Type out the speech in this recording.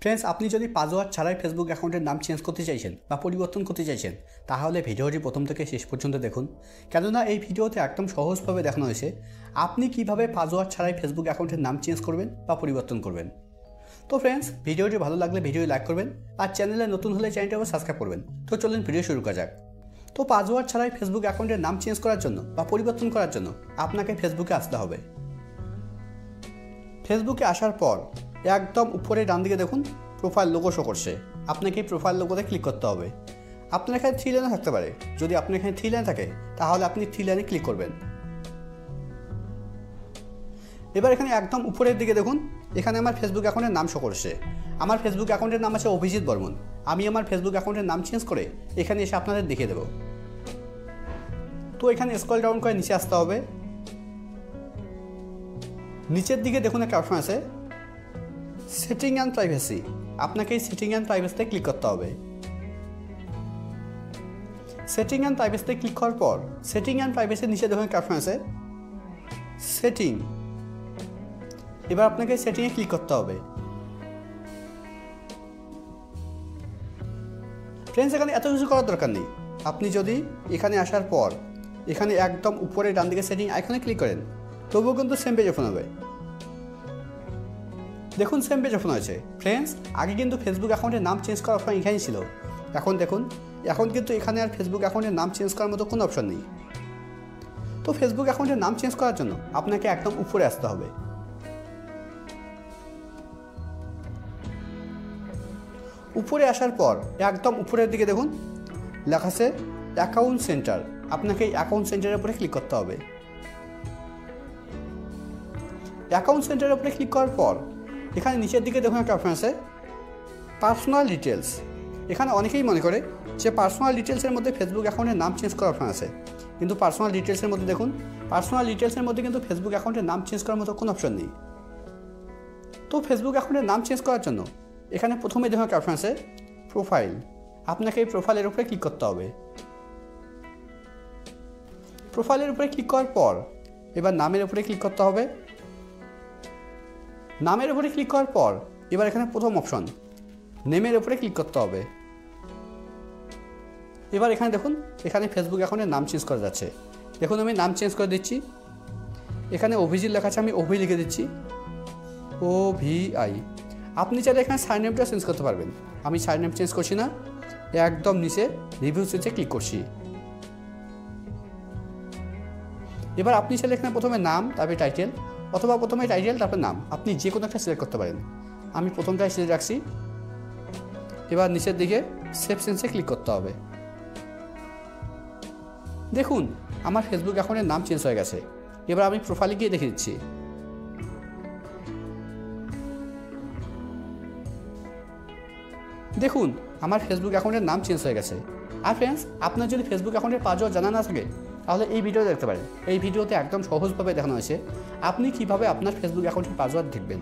Friends, আপনি যদি password ছাড়াই ফেসবুক অ্যাকাউন্টের নাম চেঞ্জ করতে চাইছেন বা পরিবর্তন করতে চাইছেন, তাহলে ভিডিওটি প্রথম থেকে শেষ পর্যন্ত দেখুন। কেননা এই ভিডিওতে একদম সহজভাবে দেখানো হয়েছে আপনি কিভাবে পাসওয়ার্ড ছাড়াই ফেসবুক অ্যাকাউন্টের নাম চেঞ্জ করবেন বা পরিবর্তন করবেন। তো ফ্রেন্ডস, ভিডিওটি ভালো লাগলে ভিডিও লাইক করবেন আর চ্যানেলে নতুন হলে চ্যানেলটি আবার সাবস্ক্রাইব করবেন। তো চলুন ভিডিও শুরু করা যাক। তো পাসওয়ার্ড ছাড়াই ফেসবুক অ্যাকাউন্টের নাম চেঞ্জ করার জন্য বা পরিবর্তন করার জন্য আপনাকে ফেসবুকে আসতে হবে। ফেসবুকে আসার পর একদম উপরে ডান দিকে দেখুন প্রোফাইল লোগো শো করছে। আপনাকে এই প্রোফাইল লোগোতে ক্লিক করতে হবে। আপনার এখানে 3 লাইনে থাকতে পারে। যদি আপনার এখানে 3 লাইন থাকে তাহলে আপনি 3 লাইনে ক্লিক করবেন। এবার এখানে একদম উপরের দিকে দেখুন, এখানে আমার ফেসবুক অ্যাকাউন্টের নাম শো করছে। আমার ফেসবুক অ্যাকাউন্টের নাম আছে অভিজিৎ বর্মন। আমি আমার ফেসবুক অ্যাকাউন্টের নাম চেঞ্জ করে এখানে এসে আপনাদের দেখিয়ে দেবো। তো এখানে স্ক্রল ডাউন করে নিচে আসতে হবে। নিচের দিকে দেখুন একটা অপশন আছে সেটিং অ্যান্ড প্রাইভেসি। আপনাকে এই সেটিং অ্যান্ড প্রাইভেসিতে ক্লিক করতে হবে। সেটিং অ্যান্ড প্রাইভেসিতে ক্লিক করার পর সেটিং অ্যান্ড প্রাইভেসির নিচে দেখুন একটা অপশন আছে সেটিং। এবার আপনাকে সেটিংয়ে ক্লিক করতে হবে। ফ্রেন্ডস, এখানে এত কিছু করার দরকার নেই। আপনি যদি এখানে আসার পর এখানে একদম উপরে ডান দিকে সেটিং আইকনে ক্লিক করেন, তবুও কিন্তু সেম পেজ ওপেন হবে। দেখুন সেম পেজ ওপেন হয়েছে। ফ্রেন্ডস, আগে কিন্তু ফেসবুক অ্যাকাউন্টের নাম চেঞ্জ করার অপশন এখানেই ছিল। এখন দেখুন, এখন কিন্তু এখানে আর ফেসবুক অ্যাকাউন্টের নাম চেঞ্জ করার মতো কোনো অপশন নেই। তো ফেসবুক অ্যাকাউন্টের নাম চেঞ্জ করার জন্য আপনাকে একদম উপরে আসতে হবে। উপরে আসার পর একদম উপরের দিকে দেখুন লেখা আছে অ্যাকাউন্ট সেন্টার। আপনাকে এই অ্যাকাউন্ট সেন্টারের উপরে ক্লিক করতে হবে। অ্যাকাউন্ট সেন্টারের উপরে ক্লিক করার পর এখানে নিচের দিকে দেখুন একটা অপশন আছে পার্সোনাল ডিটেলস। এখানে অনেকেই মনে করে যে পার্সোনাল ডিটেলসের মধ্যে ফেসবুক অ্যাকাউন্টের নাম চেঞ্জ করার অপশন আছে, কিন্তু পার্সোনাল ডিটেলসের মধ্যে দেখুন পার্সোনাল ডিটেলসের মধ্যে কিন্তু ফেসবুক অ্যাকাউন্টের নাম চেঞ্জ করার মতো কোনো অপশন নেই। তো ফেসবুক অ্যাকাউন্টের নাম চেঞ্জ করার জন্য এখানে প্রথমে দেখুন একটা অপশন আছে প্রোফাইল। আপনাকে এই প্রোফাইলের উপরে ক্লিক করতে হবে। প্রোফাইলের উপরে ক্লিক করার পর এবার নামের উপরে ক্লিক করতে হবে। নামের উপরে ক্লিক করার পর এবার এখানে প্রথম অপশন নেমের উপরে ক্লিক করতে হবে। এবার এখানে দেখুন এখানে ফেসবুক অ্যাকাউন্টের নাম চেঞ্জ করা যাচ্ছে। দেখুন আমি নাম চেঞ্জ করে দিচ্ছি। এখানে অভিজিৎ লেখা আছে, আমি অভি লিখে দিচ্ছি OVI। আপনি চাইলে এখানে সারনেমটা চেঞ্জ করতে পারবেন। আমি সারনেম চেঞ্জ করছি না, একদম নিচে রিভিউ সেটে ক্লিক করছি। এবার আপনি চাইলে এখানে প্রথমে নাম তারপরে টাইটেল, অথবা প্রথমে টাইটেল তারপর নাম, আপনি যে কোনো একটা সিলেক্ট করতে পারেন। আমি প্রথমটাই সিলেক্ট রাখছি। এবার নিচের দিকে সেভ চেঞ্জে ক্লিক করতে হবে। দেখুন আমার ফেসবুক অ্যাকাউন্টের নাম চেঞ্জ হয়ে গেছে। এবার আমি প্রোফাইলে গিয়ে দেখে দিচ্ছি। দেখুন আমার ফেসবুক অ্যাকাউন্টের নাম চেঞ্জ হয়ে গেছে। আর ফ্রেন্ডস, আপনার যদি ফেসবুক অ্যাকাউন্টের পাসওয়ার্ড জানা না থাকে তাহলে এই ভিডিও দেখতে পারেন। এই ভিডিওতে একদম সহজভাবে দেখানো হয়েছে আপনি কিভাবে আপনার ফেসবুক অ্যাকাউন্টের পাসওয়ার্ড দেখবেন।